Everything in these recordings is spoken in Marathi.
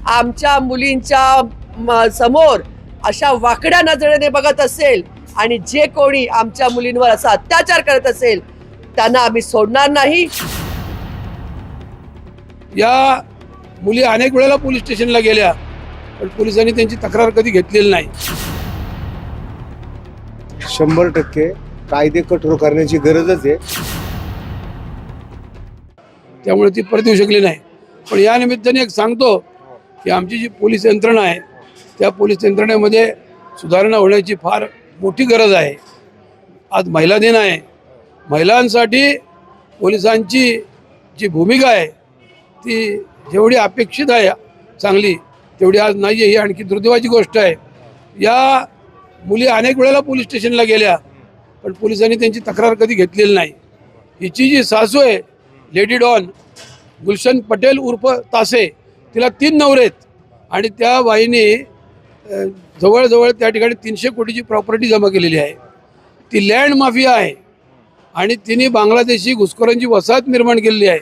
आमच्या मुलींच्या समोर अशा वाकड्या नजरेने बघत असेल आणि जे कोणी आमच्या मुलींवर असा अत्याचार करत असेल त्यांना आम्ही सोडणार नाही। या मुली अनेक वेळेला पोलीस स्टेशनला गेल्या, पण पोलिसांनी त्यांची तक्रार कधी घेतलेली नाही। 100% कायदे कठोर करण्याची गरजच आहे, त्यामुळे ती परत येऊ शकली नाही। पण या निमित्ताने एक सांगतो की आमची जी पोलीस यंत्रणा आहे त्या पोलीस यंत्रणेमध्ये सुधारणा होण्याची फार मोठी गरज आहे। आज महिला दिन आहे, महिलांसाठी पोलिसांची जी भूमिका आहे ती जेवढी अपेक्षित आहे चांगली तेवढी आज नाही आहे, ही आणखी दुर्दैवाची गोष्ट आहे। या मुली अनेक वेळेला पोलीस स्टेशनला गेल्या, पण पोलिसांनी त्यांची तक्रार कधी घेतलेली नाही। हिची जी सासू आहे लेडी डॉन गुलशन पटेल उर्फ तासे, तिला 3 नवरे आहेत आणि त्या बाईने जवळजवळ त्या ठिकाणी 300 कोटीची प्रॉपर्टी जमा केलेली आहे। ती लँड माफिया आहे आणि तिने बांगलादेशी घुसखोरांची वसाहत निर्माण केलेली आहे।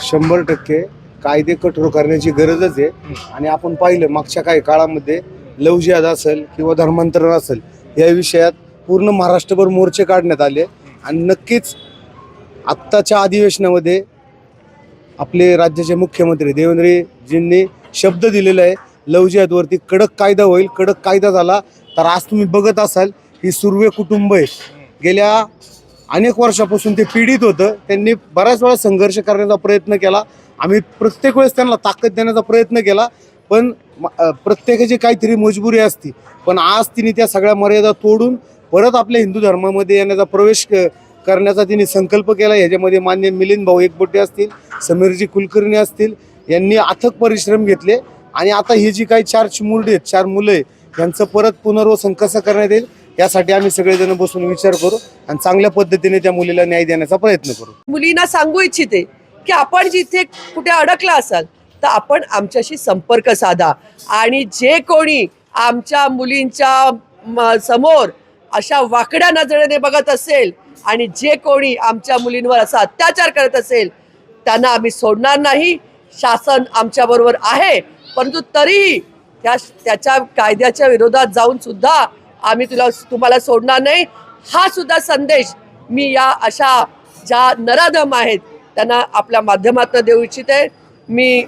100% कायदे कठोर करण्याची गरजच आहे। आणि आपण पाहिलं मागच्या काही काळामध्ये लव जिहाद असेल किंवा धर्मांतरण असेल या विषयात पूर्ण महाराष्ट्रभर मोर्चे काढण्यात आले आणि नक्कीच आत्ताच्या अधिवेशनामध्ये आपले राज्याचे मुख्यमंत्री देवेंद्रजींनी शब्द दिलेला आहे लव जिहादवरती कडक कायदा होईल। कडक कायदा झाला तर आज तुम्ही बघत असाल ही सुर्वे कुटुंब आहे, गेल्या अनेक वर्षापासून ते पीडित होतं, त्यांनी बऱ्याच वेळा संघर्ष करण्याचा प्रयत्न केला, आम्ही प्रत्येक वेळेस त्यांना ताकद देण्याचा प्रयत्न केला, पण प्रत्येकाची काहीतरी मजबुरी असती। पण आज तिने त्या सगळ्या मर्यादा तोडून परत आपल्या हिंदू धर्मामध्ये येण्याचा प्रवेश करण्याचा तिने संकल्प केला। ह्याच्यामध्ये मान्य मिलिंद भाऊ एकबोटे असतील, समीरजी कुलकर्णी असतील, यांनी अथक परिश्रम घेतले आणि आता ही जी काही 4 चिमुरडी आहेत, 4 मुलं आहे, यांचं परत पुनर्वसन कसं करण्यात येईल यासाठी आम्ही सगळेजण बसून विचार करू आणि चांगल्या पद्धतीने त्या मुलीला न्याय देण्याचा प्रयत्न करू। मुलींना सांगू इच्छिते की आपण जिथे कुठे अडकला असाल तर आपण आमच्याशी संपर्क साधा आणि जे कोणी आमच्या मुलींच्या समोर अशा वाकड्या नजरेने बघत असेल आणि जे कोणी आमच्या मुलींवर असा अत्याचार करत असेल त्यांना आम्ही सोडणार नाही। शासन आमच्याबरोबर आहे, परंतु तरीही त्याच्या कायद्याच्या विरोधात जाऊन सुद्धा आम्ही तुम्हाला सोडणार नाही। हा सुद्धा संदेश मी या अशा ज्या नराधम आहेत त्यांना आपल्या माध्यमातून देऊ इच्छिते। मी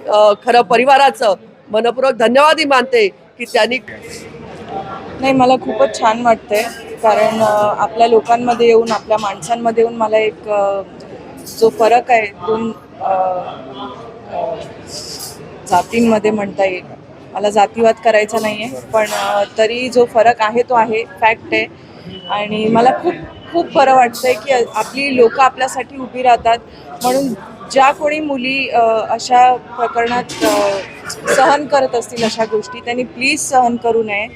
खरं परिवाराचं मनपूर्वक धन्यवादही मानते की त्यांनी नाही, मला खूपच छान वाटतंय कारण आपल्या लोकांमध्ये येऊन आपल्या माणसांमध्ये येऊन मला एक जो फरक आहे 2 जातींमध्ये म्हणता येईल, मला जातीवाद करायचा नाही आहे, पण तरी जो फरक आहे तो आहे, फॅक्ट आहे। आणि मला खूप खूप बरं वाटतंय की आपली लोकं आपल्यासाठी उभी राहतात, म्हणून ज्या कोणी मुली अशा प्रकरणात सहन करत असतील अशा गोष्टी त्यांनी प्लीज सहन करू नये।